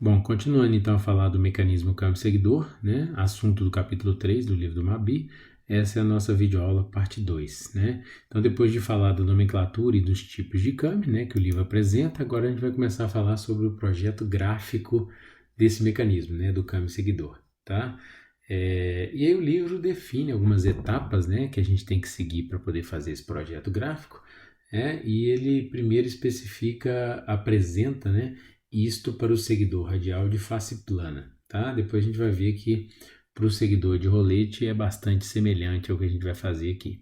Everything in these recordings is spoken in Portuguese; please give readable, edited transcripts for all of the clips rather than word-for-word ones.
Bom, continuando então a falar do mecanismo câmbio-seguidor, né? Assunto do capítulo 3 do livro do Mabi, essa é a nossa videoaula parte 2, né? Então, depois de falar da nomenclatura e dos tipos de câmbio, né, que o livro apresenta, agora a gente vai começar a falar sobre o projeto gráfico desse mecanismo, né, do câmbio-seguidor, tá? E aí o livro define algumas etapas, né, que a gente tem que seguir para poder fazer esse projeto gráfico, e ele primeiro apresenta, né, isto para o seguidor radial de face plana, tá? Depois a gente vai ver que para o seguidor de rolete é bastante semelhante ao que a gente vai fazer aqui.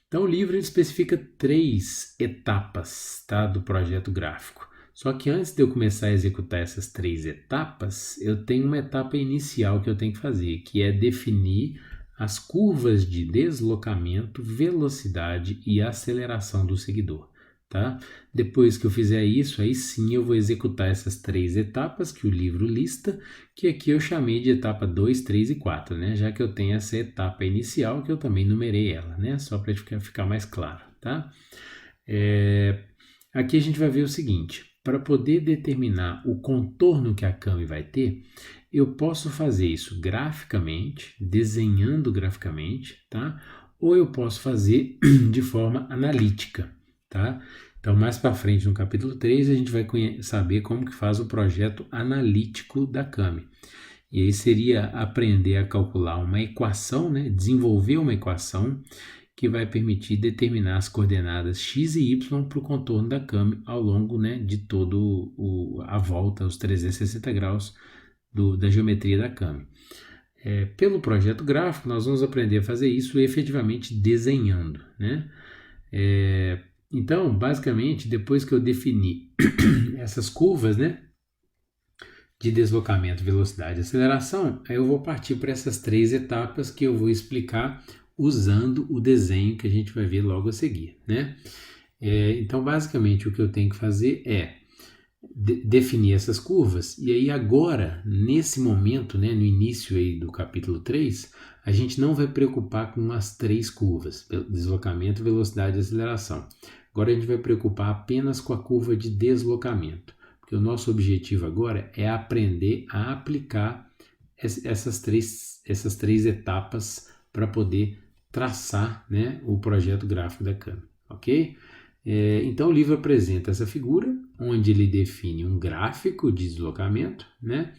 Então o livro ele especifica 3 etapas, tá, do projeto gráfico. Só que antes de eu começar a executar essas 3 etapas, eu tenho uma etapa inicial que eu tenho que fazer, que é definir as curvas de deslocamento, velocidade e aceleração do seguidor. Tá? Depois que eu fizer isso, aí sim eu vou executar essas 3 etapas que o livro lista, que aqui eu chamei de etapa 2, 3 e 4, né? Já que eu tenho essa etapa inicial que eu também numerei ela, né? Só para ficar mais claro, tá? Aqui a gente vai ver o seguinte, para poder determinar o contorno que a câmera vai ter, eu posso fazer isso graficamente, desenhando graficamente, tá? Ou eu posso fazer de forma analítica, tá? Então, mais para frente, no capítulo 3, a gente vai saber como que faz o projeto analítico da Kami. E aí seria aprender a calcular uma equação, né? Desenvolver uma equação que vai permitir determinar as coordenadas x e y para o contorno da Kami ao longo, né, de todo a volta, os 360 graus da geometria da Kami. Pelo projeto gráfico, nós vamos aprender a fazer isso efetivamente desenhando, né? Então, basicamente, depois que eu definir essas curvas, né, de deslocamento, velocidade e aceleração, aí eu vou partir para essas 3 etapas que eu vou explicar usando o desenho que a gente vai ver logo a seguir, né? Então, basicamente, o que eu tenho que fazer é definir essas curvas, e aí agora, nesse momento, né, no início aí do capítulo 3, a gente não vai preocupar com as 3 curvas, deslocamento, velocidade e aceleração. Agora a gente vai preocupar apenas com a curva de deslocamento, porque o nosso objetivo agora é aprender a aplicar essas três etapas para poder traçar, né, o projeto gráfico da câmera, ok? Então o livro apresenta essa figura, onde ele define um gráfico de deslocamento, né?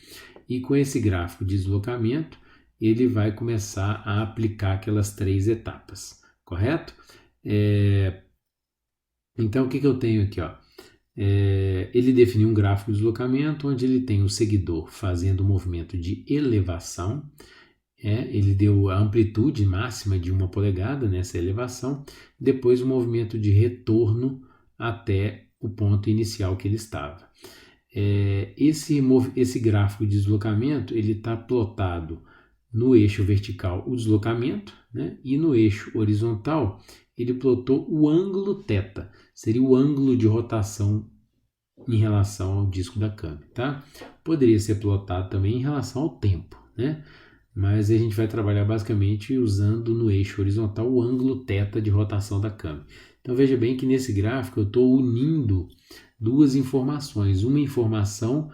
E com esse gráfico de deslocamento, ele vai começar a aplicar aquelas 3 etapas, correto? Então o que eu tenho aqui? Ele definiu um gráfico de deslocamento, onde ele tem o seguidor fazendo o movimento de elevação, ele deu a amplitude máxima de 1 polegada nessa elevação, depois o movimento de retorno até o ponto inicial que ele estava. Esse gráfico de deslocamento ele está plotado no eixo vertical o deslocamento, né? E no eixo horizontal ele plotou o ângulo θ, seria o ângulo de rotação em relação ao disco da câmera, tá? Poderia ser plotado também em relação ao tempo, né? Mas a gente vai trabalhar basicamente usando no eixo horizontal o ângulo θ de rotação da câmera. Então veja bem que nesse gráfico eu estou unindo 2 informações. Uma informação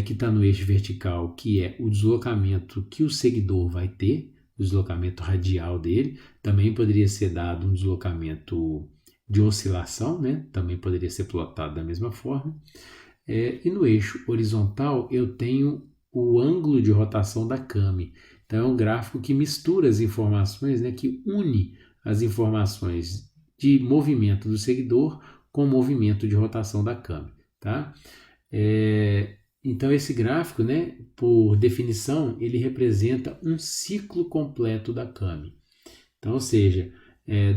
que está no eixo vertical, que é o deslocamento que o seguidor vai ter, o deslocamento radial dele. Também poderia ser dado um deslocamento de oscilação, né? Também poderia ser plotado da mesma forma. E no eixo horizontal eu tenho o ângulo de rotação da Kami. Então é um gráfico que mistura as informações, né, que une as informações de movimento do seguidor com o movimento de rotação da Kami. Tá? Então esse gráfico, né, por definição, ele representa um ciclo completo da Kami. Então, ou seja,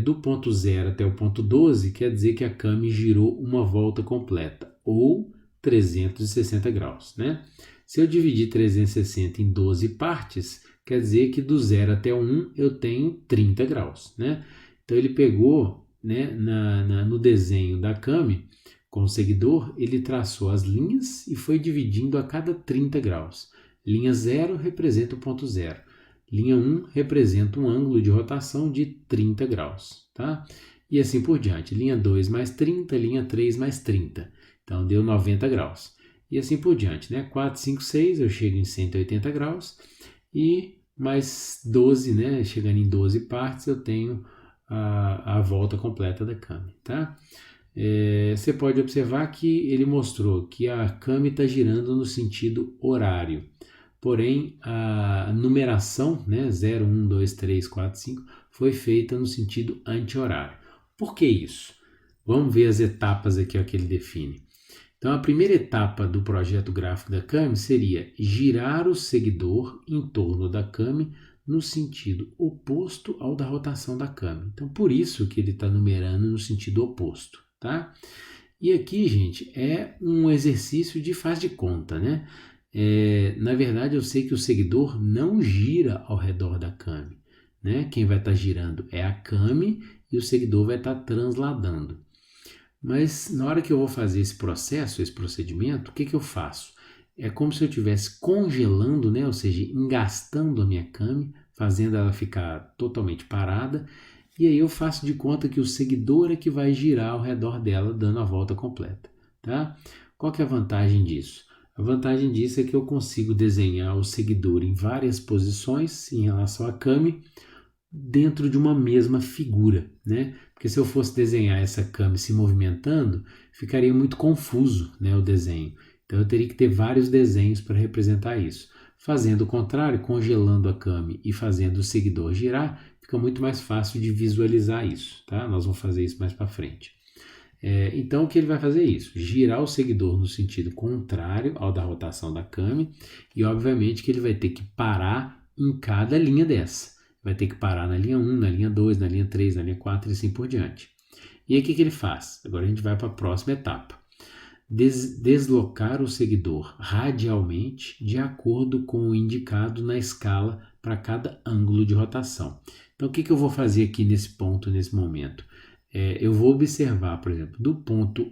do ponto 0 até o ponto 12, quer dizer que a Kami girou uma volta completa, ou 360 graus, né? Se eu dividir 360 em 12 partes, quer dizer que do 0 até o 1 eu tenho 30 graus, né? Então ele pegou, né, no desenho da Kami, com o seguidor, ele traçou as linhas e foi dividindo a cada 30 graus. Linha 0 representa o ponto 0. Linha 1 representa um ângulo de rotação de 30 graus, tá? E assim por diante. Linha 2 mais 30, linha 3 mais 30. Então deu 90 graus. e assim por diante, né? 4, 5, 6, eu chego em 180 graus e mais 12, né? Chegando em 12 partes, eu tenho a volta completa da Kami, tá? Você pode observar que ele mostrou que a Kami está girando no sentido horário, porém a numeração, né, 0, 1, 2, 3, 4, 5, foi feita no sentido anti-horário. Por que isso? Vamos ver as etapas aqui que ele define. Então, a primeira etapa do projeto gráfico da Kami seria girar o seguidor em torno da Kami no sentido oposto ao da rotação da Kami. Então, por isso que ele está numerando no sentido oposto, tá? E aqui, gente, é um exercício de faz de conta, né? Na verdade, eu sei que o seguidor não gira ao redor da Kami, né? Quem vai estar girando é a Kami e o seguidor vai estar transladando. Mas na hora que eu vou fazer esse processo, esse procedimento, o que eu faço? É como se eu estivesse congelando, né? Ou seja, engastando a minha Kami, fazendo ela ficar totalmente parada, e aí eu faço de conta que o seguidor é que vai girar ao redor dela, dando a volta completa, tá? Qual que é a vantagem disso? A vantagem disso é que eu consigo desenhar o seguidor em várias posições em relação à Kami, dentro de uma mesma figura, né? Porque se eu fosse desenhar essa Kami se movimentando, ficaria muito confuso, né, o desenho. Então eu teria que ter vários desenhos para representar isso. Fazendo o contrário, congelando a Kami e fazendo o seguidor girar, fica muito mais fácil de visualizar isso, tá? Nós vamos fazer isso mais para frente. Então o que ele vai fazer é isso, girar o seguidor no sentido contrário ao da rotação da Kami, e obviamente que ele vai ter que parar em cada linha dessa. Vai ter que parar na linha 1, na linha 2, na linha 3, na linha 4 e assim por diante. E aí o que ele faz? Agora a gente vai para a próxima etapa. Deslocar o seguidor radialmente de acordo com o indicado na escala para cada ângulo de rotação. Então o que eu vou fazer aqui nesse ponto, nesse momento? Eu vou observar, por exemplo, do ponto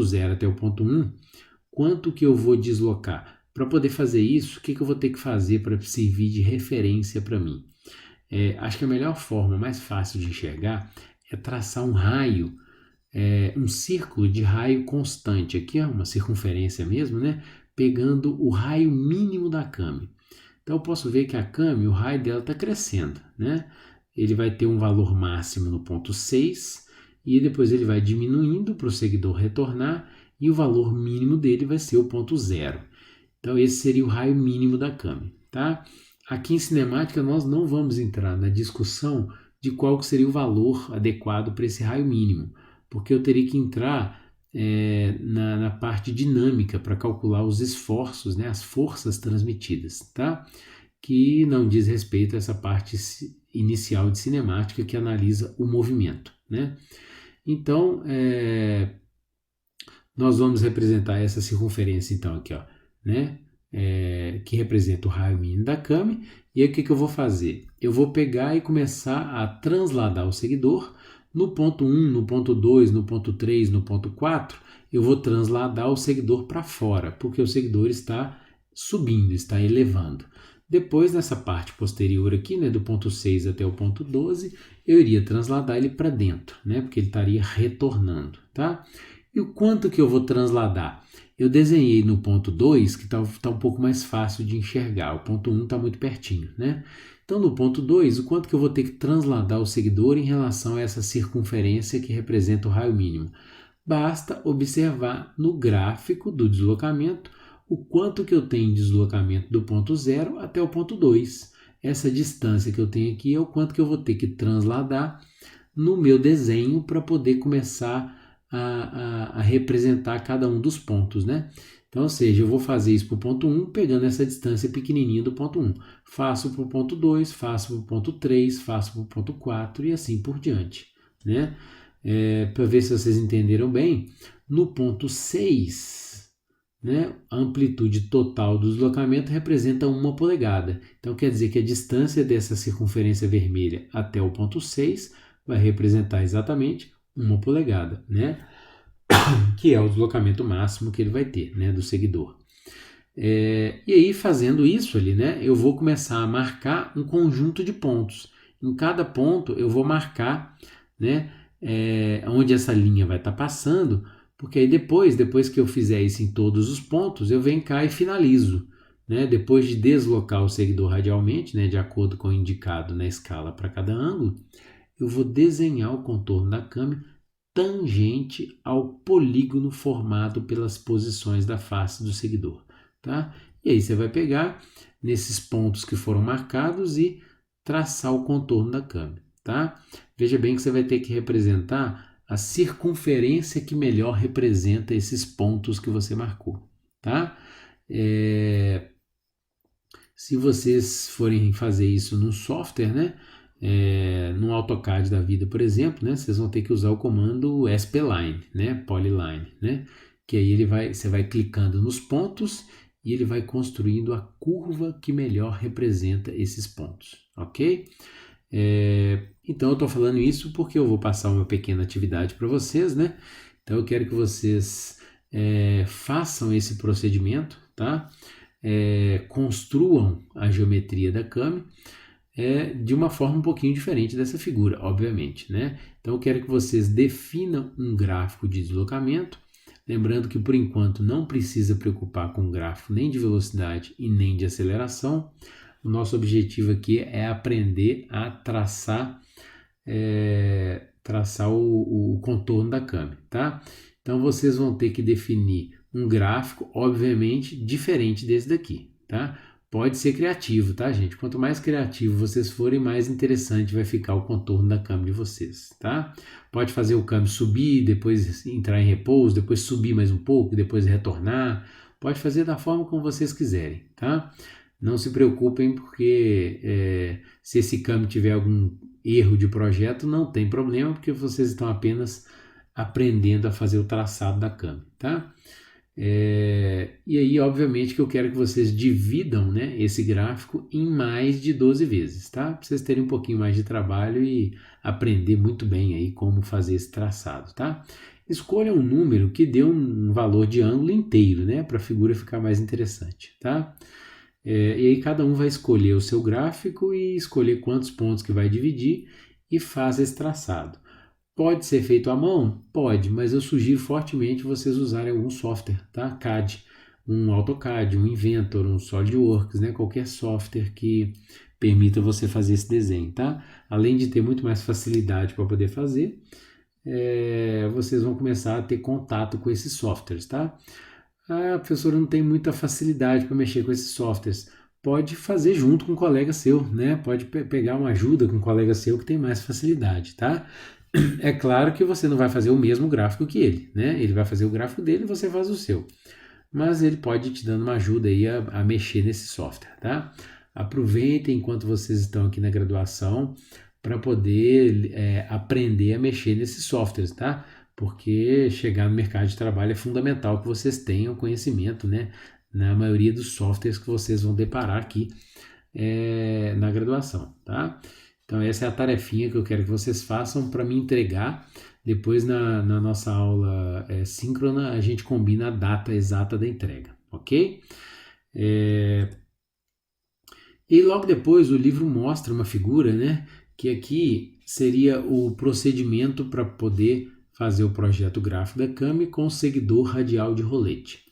0 até o ponto 1, quanto que eu vou deslocar. Para poder fazer isso, o que eu vou ter que fazer para servir de referência para mim? Acho que a melhor forma, mais fácil de enxergar, é traçar um raio, um círculo de raio constante. Aqui é uma circunferência mesmo, né? Pegando o raio mínimo da Kami. Então eu posso ver que a Kami, o raio dela está crescendo, né? Ele vai ter um valor máximo no ponto 6 e depois ele vai diminuindo para o seguidor retornar e o valor mínimo dele vai ser o ponto 0. Então esse seria o raio mínimo da Kami, tá? Aqui em cinemática nós não vamos entrar na discussão de qual seria o valor adequado para esse raio mínimo, porque eu teria que entrar na parte dinâmica para calcular os esforços, né, as forças transmitidas, tá? Que não diz respeito a essa parte inicial de cinemática que analisa o movimento, né? Então, nós vamos representar essa circunferência então aqui, ó, né? Que representa o raio mínimo da Kami. E aí o que eu vou fazer? Eu vou pegar e começar a transladar o seguidor no ponto 1, no ponto 2, no ponto 3, no ponto 4. Eu vou transladar o seguidor para fora, porque o seguidor está subindo, está elevando. Depois, nessa parte posterior aqui, né, do ponto 6 até o ponto 12, eu iria transladar ele para dentro, né, porque ele estaria retornando, tá? E o quanto que eu vou transladar? Eu desenhei no ponto 2, que está um pouco mais fácil de enxergar. O ponto 1 está muito pertinho, né? Então, no ponto 2, o quanto que eu vou ter que transladar o seguidor em relação a essa circunferência que representa o raio mínimo? Basta observar no gráfico do deslocamento o quanto que eu tenho de deslocamento do ponto 0 até o ponto 2. Essa distância que eu tenho aqui é o quanto que eu vou ter que transladar no meu desenho para poder começar a representar cada um dos pontos, né? Então, ou seja, eu vou fazer isso para o ponto 1, pegando essa distância pequenininha do ponto 1. Faço para o ponto 2, faço para o ponto 3, faço para o ponto 4 e assim por diante, né? Para ver se vocês entenderam bem, no ponto 6, né, a amplitude total do deslocamento representa 1 polegada. Então, quer dizer que a distância dessa circunferência vermelha até o ponto 6 vai representar exatamente 1 polegada, né? Que é o deslocamento máximo que ele vai ter, né, do seguidor. E aí, fazendo isso ali, né, eu vou começar a marcar um conjunto de pontos. Em cada ponto, eu vou marcar, né, onde essa linha vai estar passando, porque aí depois que eu fizer isso em todos os pontos, eu venho cá e finalizo. Né? Depois de deslocar o seguidor radialmente, né, de acordo com o indicado na escala para cada ângulo, eu vou desenhar o contorno da câmera tangente ao polígono formado pelas posições da face do seguidor. Tá? E aí você vai pegar nesses pontos que foram marcados e traçar o contorno da câmera. Tá? Veja bem que você vai ter que representar a circunferência que melhor representa esses pontos que você marcou. Tá? Se vocês forem fazer isso num software, né, no AutoCAD da vida, por exemplo, né, vocês vão ter que usar o comando spline, né, polyline, né, que aí você vai clicando nos pontos e ele vai construindo a curva que melhor representa esses pontos, ok? Então eu estou falando isso porque eu vou passar uma pequena atividade para vocês, né? Então eu quero que vocês façam esse procedimento, tá? Construam a geometria da Kami de uma forma um pouquinho diferente dessa figura, obviamente, né? Então eu quero que vocês definam um gráfico de deslocamento, lembrando que por enquanto não precisa preocupar com gráfico nem de velocidade e nem de aceleração. O nosso objetivo aqui é aprender a traçar o contorno da Kami, tá? Então vocês vão ter que definir um gráfico, obviamente, diferente desse daqui, tá? Pode ser criativo, tá, gente? Quanto mais criativo vocês forem, mais interessante vai ficar o contorno da câmera de vocês, tá? Pode fazer o câmbio subir, depois entrar em repouso, depois subir mais um pouco, depois retornar. Pode fazer da forma como vocês quiserem, tá? Não se preocupem porque se esse câmbio tiver algum erro de projeto, não tem problema, porque vocês estão apenas aprendendo a fazer o traçado da câmera, tá? E aí, obviamente, que eu quero que vocês dividam, né, esse gráfico em mais de 12 vezes, tá? Para vocês terem um pouquinho mais de trabalho e aprender muito bem aí como fazer esse traçado, tá? Escolha um número que dê um valor de ângulo inteiro, né, para a figura ficar mais interessante, tá? E aí cada um vai escolher o seu gráfico e escolher quantos pontos que vai dividir e faz esse traçado. Pode ser feito à mão? Pode, mas eu sugiro fortemente vocês usarem algum software, tá? CAD, um AutoCAD, um Inventor, um SolidWorks, né? Qualquer software que permita você fazer esse desenho, tá? Além de ter muito mais facilidade para poder fazer, vocês vão começar a ter contato com esses softwares, tá? Ah, professor, não tem muita facilidade para mexer com esses softwares. Pode fazer junto com um colega seu, né? Pode pegar uma ajuda com um colega seu que tem mais facilidade, tá? É claro que você não vai fazer o mesmo gráfico que ele, né? Ele vai fazer o gráfico dele e você faz o seu. Mas ele pode te dando uma ajuda aí a mexer nesse software, tá? Aproveitem enquanto vocês estão aqui na graduação para poder aprender a mexer nesses softwares, tá? Porque chegar no mercado de trabalho é fundamental que vocês tenham conhecimento, né? Na maioria dos softwares que vocês vão deparar aqui na graduação, tá? Então essa é a tarefinha que eu quero que vocês façam para me entregar. Depois na nossa aula síncrona a gente combina a data exata da entrega, ok? E logo depois o livro mostra uma figura, né? Que aqui seria o procedimento para poder fazer o projeto gráfico da Kami com seguidor radial de rolete.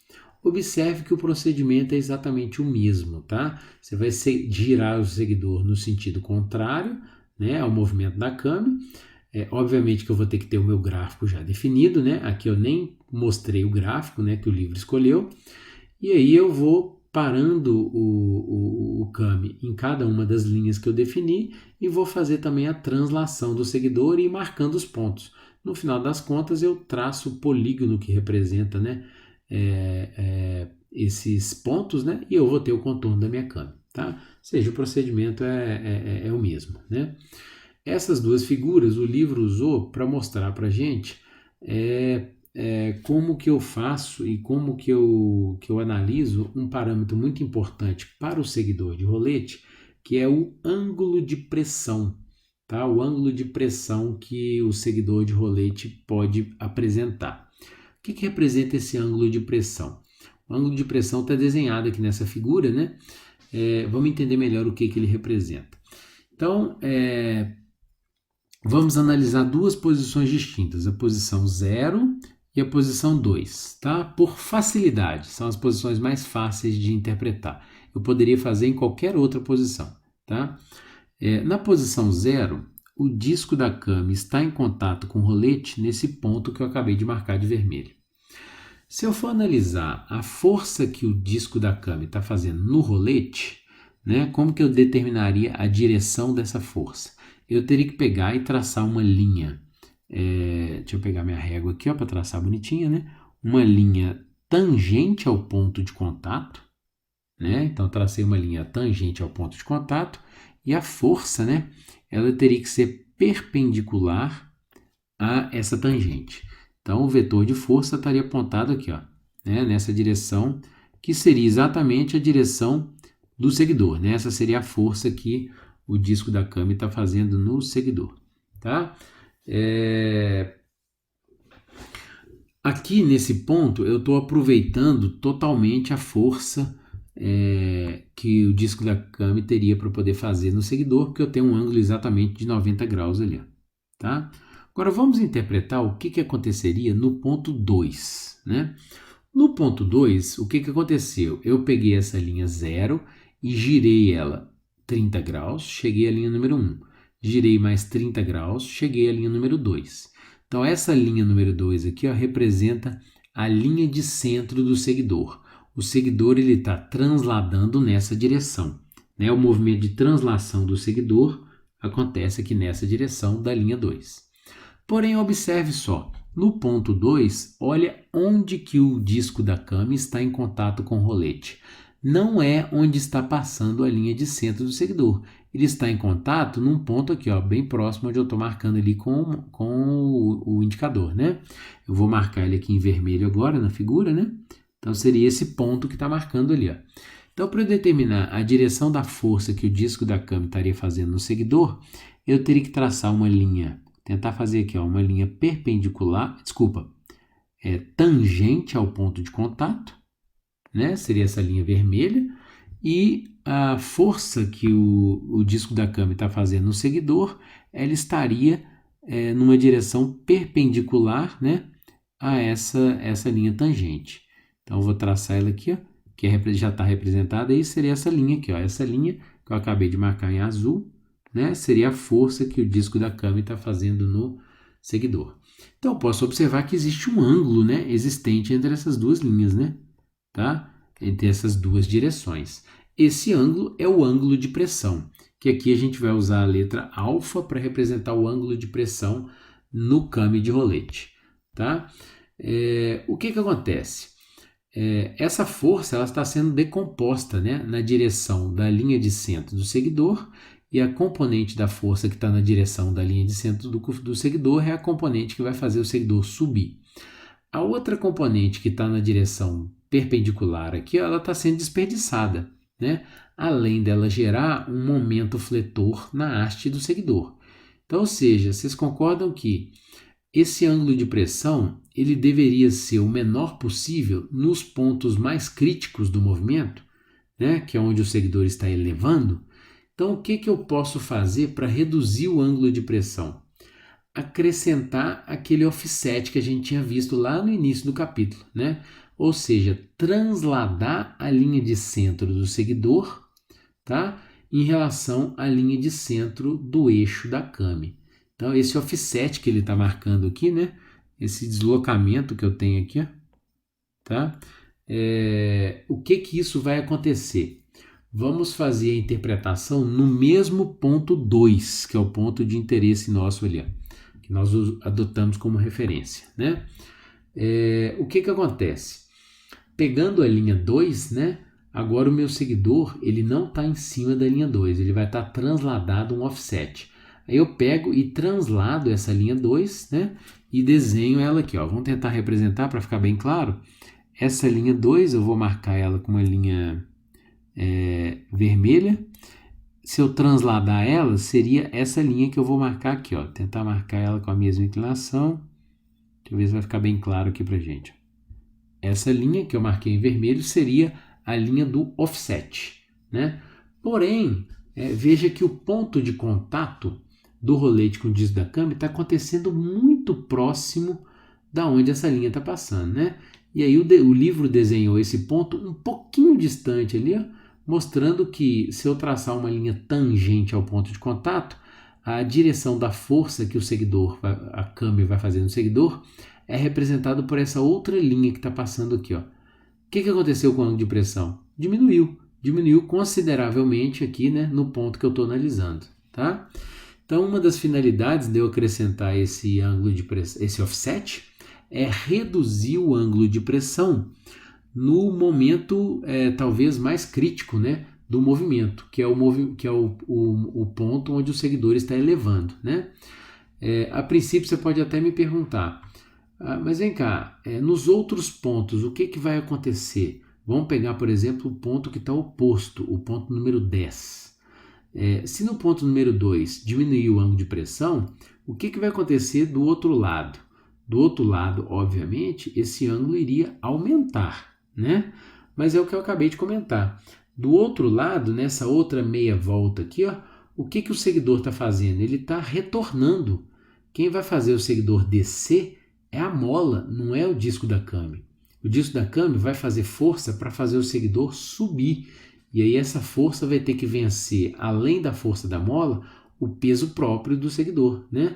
Observe que o procedimento é exatamente o mesmo, tá? Você vai girar o seguidor no sentido contrário, né, ao movimento da Kami. Obviamente que eu vou ter que ter o meu gráfico já definido, né? Aqui eu nem mostrei o gráfico, né, que o livro escolheu. E aí eu vou parando o Kami em cada uma das linhas que eu defini e vou fazer também a translação do seguidor e ir marcando os pontos. No final das contas eu traço o polígono que representa, né, esses pontos, né, e eu vou ter o contorno da minha Kami, tá? Ou seja, o procedimento é o mesmo, né? Essas duas figuras o livro usou para mostrar para a gente como que eu faço e como que eu analiso um parâmetro muito importante para o seguidor de rolete, que é o ângulo de pressão, tá? O ângulo de pressão que o seguidor de rolete pode apresentar. O que representa esse ângulo de pressão? O ângulo de pressão está desenhado aqui nessa figura, né? Vamos entender melhor o que ele representa. Então, vamos analisar duas posições distintas, a posição 0 e a posição 2, tá? Por facilidade, são as posições mais fáceis de interpretar. Eu poderia fazer em qualquer outra posição, tá? Na posição 0, o disco da câmera está em contato com o rolete nesse ponto que eu acabei de marcar de vermelho. Se eu for analisar a força que o disco da câmera está fazendo no rolete, né, como que eu determinaria a direção dessa força? Eu teria que pegar e traçar uma linha. Deixa eu pegar minha régua aqui para traçar bonitinha, né? Uma linha tangente ao ponto de contato, né? Então tracei uma linha tangente ao ponto de contato e a força, né? Ela teria que ser perpendicular a essa tangente. Então o vetor de força estaria apontado aqui, ó, né? Nessa direção, que seria exatamente a direção do seguidor, né? Essa seria a força que o disco da câmera está fazendo no seguidor, tá? Aqui nesse ponto eu estou aproveitando totalmente a força que o disco da câmera teria para poder fazer no seguidor, porque eu tenho um ângulo exatamente de 90 graus ali, tá? Agora vamos interpretar o que aconteceria no ponto 2, né? No ponto 2, o que aconteceu? Eu peguei essa linha 0 e girei ela 30 graus, cheguei à linha número 1. Girei mais 30 graus, cheguei à linha número 2. Então essa linha número 2 aqui, ó, representa a linha de centro do seguidor. O seguidor está transladando nessa direção, né? O movimento de translação do seguidor acontece aqui nessa direção da linha 2. Porém, observe só, no ponto 2, olha onde que o disco da câmera está em contato com o rolete. Não é onde está passando a linha de centro do seguidor. Ele está em contato num ponto aqui, ó, bem próximo onde eu estou marcando ali com o indicador, né? Eu vou marcar ele aqui em vermelho agora na figura, né? Então seria esse ponto que está marcando ali, ó. Então, para eu determinar a direção da força que o disco da câmera estaria fazendo no seguidor, eu teria que traçar uma linha, tentar fazer aqui, ó, uma linha perpendicular, tangente ao ponto de contato, né? Seria essa linha vermelha, e a força que o disco da câmera está fazendo no seguidor, ela estaria numa direção perpendicular, né, a essa linha tangente. Então eu vou traçar ela aqui, ó, que já está representada aí, seria essa linha aqui, ó, essa linha que eu acabei de marcar em azul, né, seria a força que o disco da câmera está fazendo no seguidor. Então eu posso observar que existe um ângulo, né, existente entre essas duas linhas, né, tá? Entre essas duas direções. Esse ângulo é o ângulo de pressão, que aqui a gente vai usar a letra alfa para representar o ângulo de pressão no câmbio de rolete, tá? O que acontece? Essa força ela está sendo decomposta, né, na direção da linha de centro do seguidor, e a componente da força que está na direção da linha de centro do seguidor é a componente que vai fazer o seguidor subir. A outra componente que está na direção perpendicular aqui, ela está sendo desperdiçada, né? Além dela gerar um momento fletor na haste do seguidor. Então, ou seja, vocês concordam que esse ângulo de pressão ele deveria ser o menor possível nos pontos mais críticos do movimento, né? Que é onde o seguidor está elevando. Então, o que eu posso fazer para reduzir o ângulo de pressão? Acrescentar aquele offset que a gente tinha visto lá no início do capítulo, né? Ou seja, transladar a linha de centro do seguidor, tá? Em relação à linha de centro do eixo da câmera. Então, esse offset que ele está marcando aqui, né? Esse deslocamento que eu tenho aqui, ó, tá? O que isso vai acontecer? Vamos fazer a interpretação no mesmo ponto 2, que é o ponto de interesse nosso ali, ó, que nós adotamos como referência, né? O que acontece? Pegando a linha 2, né? Agora o meu seguidor ele não está em cima da linha 2, ele vai estar transladado um offset. Aí eu pego e translado essa linha 2, né? E desenho ela aqui, ó. Vamos tentar representar para ficar bem claro. Essa linha 2 eu vou marcar ela com uma linha vermelha. Se eu transladar ela, seria essa linha que eu vou marcar aqui, ó. Tentar marcar ela com a mesma inclinação. Deixa eu ver se vai ficar bem claro aqui pra gente. Essa linha que eu marquei em vermelho seria a linha do offset, né? Porém, veja que o ponto de contato do rolete com o disco da câmera está acontecendo muito próximo da onde essa linha está passando, né? E aí o livro desenhou esse ponto um pouquinho distante ali, ó, mostrando que se eu traçar uma linha tangente ao ponto de contato, a direção da força que o seguidor, a câmera vai fazer no seguidor, é representada por essa outra linha que está passando aqui, ó. O que aconteceu com o ângulo de pressão? Diminuiu consideravelmente aqui, né, no ponto que eu estou analisando, tá? Então, uma das finalidades de eu acrescentar esse ângulo de pressão, esse offset, é reduzir o ângulo de pressão no momento talvez mais crítico, né, do movimento, que é o ponto onde o seguidor está elevando, né? A princípio você pode até me perguntar, mas vem cá, nos outros pontos o que vai acontecer? Vamos pegar, por exemplo, o ponto que está oposto, o ponto número 10. Se no ponto número 2 diminuir o ângulo de pressão, o que vai acontecer do outro lado? Do outro lado, obviamente, esse ângulo iria aumentar, né? Mas é o que eu acabei de comentar. Do outro lado, nessa outra meia volta aqui, ó, o que o seguidor está fazendo? Ele está retornando. Quem vai fazer o seguidor descer é a mola, não é o disco da câmera. O disco da câmera vai fazer força para fazer o seguidor subir. E aí essa força vai ter que vencer, além da força da mola, o peso próprio do seguidor, né?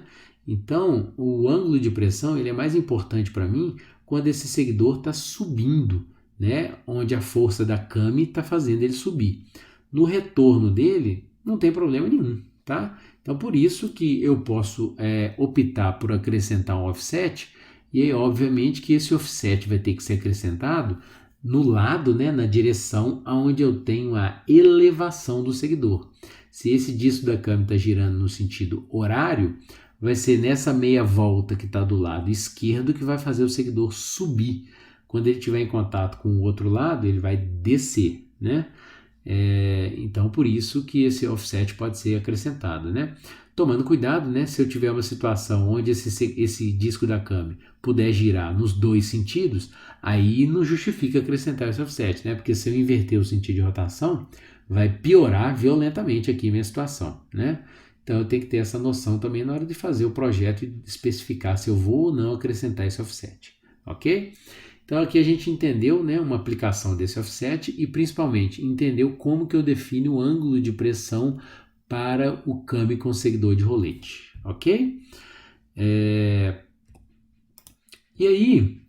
Então, o ângulo de pressão ele é mais importante para mim quando esse seguidor está subindo, né? Onde a força da câmera está fazendo ele subir. No retorno dele, não tem problema nenhum, tá? Então, por isso que eu posso optar por acrescentar um offset, e aí, obviamente, que esse offset vai ter que ser acrescentado no lado, né, na direção onde eu tenho a elevação do seguidor. Se esse disco da câmera está girando no sentido horário, vai ser nessa meia volta que está do lado esquerdo que vai fazer o seguidor subir. Quando ele estiver em contato com o outro lado, ele vai descer, né? Então, por isso que esse offset pode ser acrescentado, né? Tomando cuidado, né? Se eu tiver uma situação onde esse disco da câmera puder girar nos dois sentidos, aí não justifica acrescentar esse offset, né? Porque se eu inverter o sentido de rotação, vai piorar violentamente aqui a minha situação, né? Então eu tenho que ter essa noção também na hora de fazer o projeto e especificar se eu vou ou não acrescentar esse offset, ok? Então aqui a gente entendeu, né, uma aplicação desse offset e principalmente entendeu como que eu defino o ângulo de pressão para o câmbio com seguidor de rolete, ok? E aí,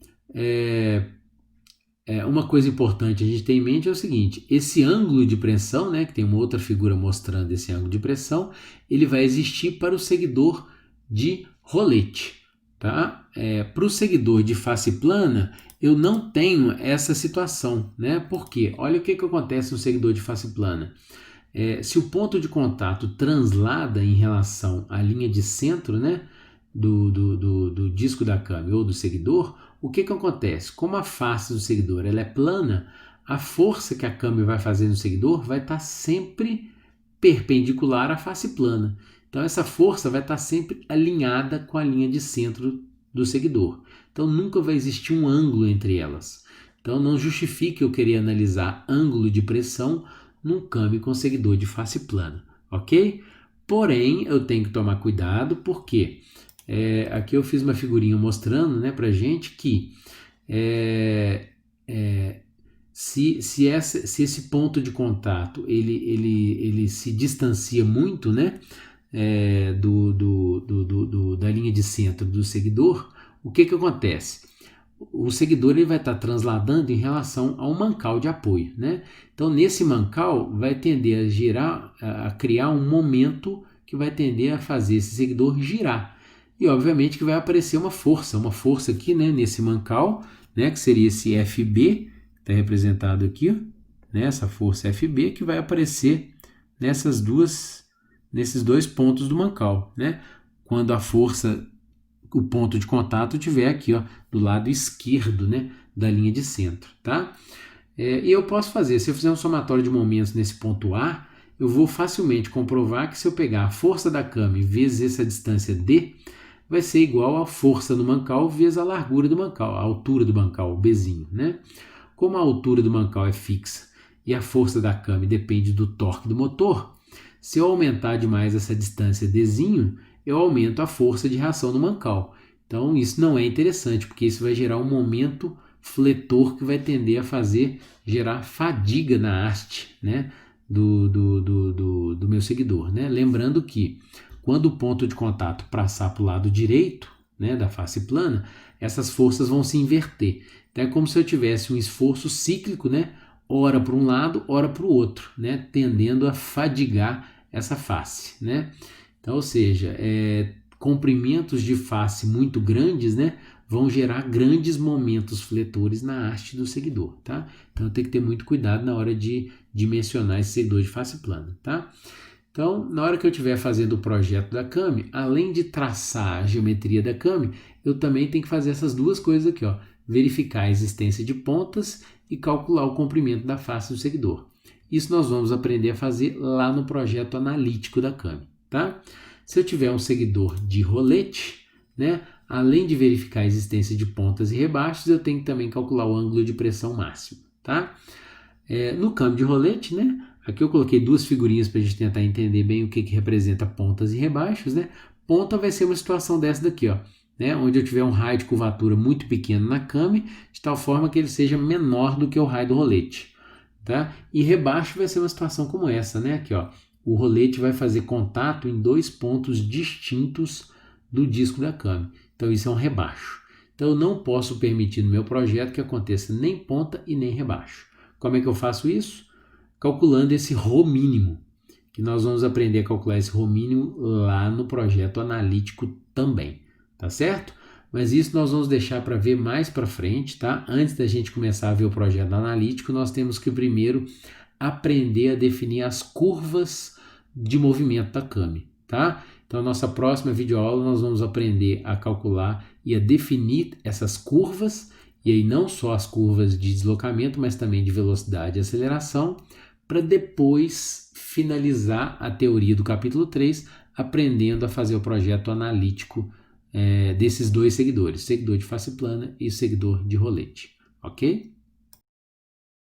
uma coisa importante a gente ter em mente é o seguinte, esse ângulo de pressão, né, que tem uma outra figura mostrando esse ângulo de pressão, ele vai existir para o seguidor de rolete, tá? Para o seguidor de face plana, eu não tenho essa situação, né? Por quê? Olha o que acontece no seguidor de face plana. Se o ponto de contato translada em relação à linha de centro, né, do disco da câmera ou do seguidor, o que acontece? Como a face do seguidor ela é plana, a força que a câmera vai fazer no seguidor vai estar sempre perpendicular à face plana. Então essa força vai estar sempre alinhada com a linha de centro do seguidor. Então nunca vai existir um ângulo entre elas. Então não justifica eu querer analisar ângulo de pressão num câmbio com seguidor de face plana, ok? Porém, eu tenho que tomar cuidado porque aqui eu fiz uma figurinha mostrando, né, pra gente que se esse ponto de contato ele se distancia muito, né, da linha de centro do seguidor, o que acontece? O seguidor ele vai estar transladando em relação ao mancal de apoio, né? Então, nesse mancal, vai tender a girar, a criar um momento que vai tender a fazer esse seguidor girar. E, obviamente, que vai aparecer uma força aqui, né, nesse mancal, né, que seria esse FB, que está representado aqui, né, essa força FB, que vai aparecer nesses dois pontos do mancal, né? Quando a força, o ponto de contato estiver aqui, ó, do lado esquerdo, né, da linha de centro, tá? E eu posso fazer, se eu fizer um somatório de momentos nesse ponto A, eu vou facilmente comprovar que se eu pegar a força da câmera vezes essa distância D, vai ser igual a força do mancal vezes a largura do mancal, a altura do mancal, o Bzinho, né? Como a altura do mancal é fixa e a força da câmera depende do torque do motor, se eu aumentar demais essa distância Dzinho, eu aumento a força de reação no mancal. Então isso não é interessante, porque isso vai gerar um momento fletor que vai tender a gerar fadiga na haste, né, do meu seguidor, né? Lembrando que quando o ponto de contato passar para o lado direito, né, da face plana, essas forças vão se inverter. Então é como se eu tivesse um esforço cíclico, né, ora para um lado, ora para o outro, né, tendendo a fadigar essa face, né? Então, ou seja, comprimentos de face muito grandes, né, vão gerar grandes momentos fletores na haste do seguidor, tá? Então tem que ter muito cuidado na hora de dimensionar esse seguidor de face plana, tá? Então, na hora que eu estiver fazendo o projeto da Kami, além de traçar a geometria da Kami, eu também tenho que fazer essas duas coisas aqui, ó, verificar a existência de pontas e calcular o comprimento da face do seguidor. Isso nós vamos aprender a fazer lá no projeto analítico da Kami, tá? Se eu tiver um seguidor de rolete, né, além de verificar a existência de pontas e rebaixos, eu tenho que também calcular o ângulo de pressão máximo, tá? No câmbio de rolete, né, aqui eu coloquei duas figurinhas para a gente tentar entender bem o que representa pontas e rebaixos, né? Ponta vai ser uma situação dessa daqui, ó, né, onde eu tiver um raio de curvatura muito pequeno na Kami, de tal forma que ele seja menor do que o raio do rolete, tá? E rebaixo vai ser uma situação como essa, né? Aqui, ó, o rolete vai fazer contato em dois pontos distintos do disco da Kami. Então isso é um rebaixo. Então eu não posso permitir no meu projeto que aconteça nem ponta e nem rebaixo. Como é que eu faço isso? Calculando esse ρ mínimo, que nós vamos aprender a calcular esse ρ mínimo lá no projeto analítico também, tá certo? Mas isso nós vamos deixar para ver mais para frente, tá? Antes da gente começar a ver o projeto analítico, nós temos que primeiro aprender a definir as curvas de movimento da Kami, tá? Então, nossa próxima videoaula nós vamos aprender a calcular e a definir essas curvas, e aí não só as curvas de deslocamento, mas também de velocidade e aceleração, para depois finalizar a teoria do capítulo 3, aprendendo a fazer o projeto analítico desses dois seguidores, seguidor de face plana e seguidor de rolete, ok?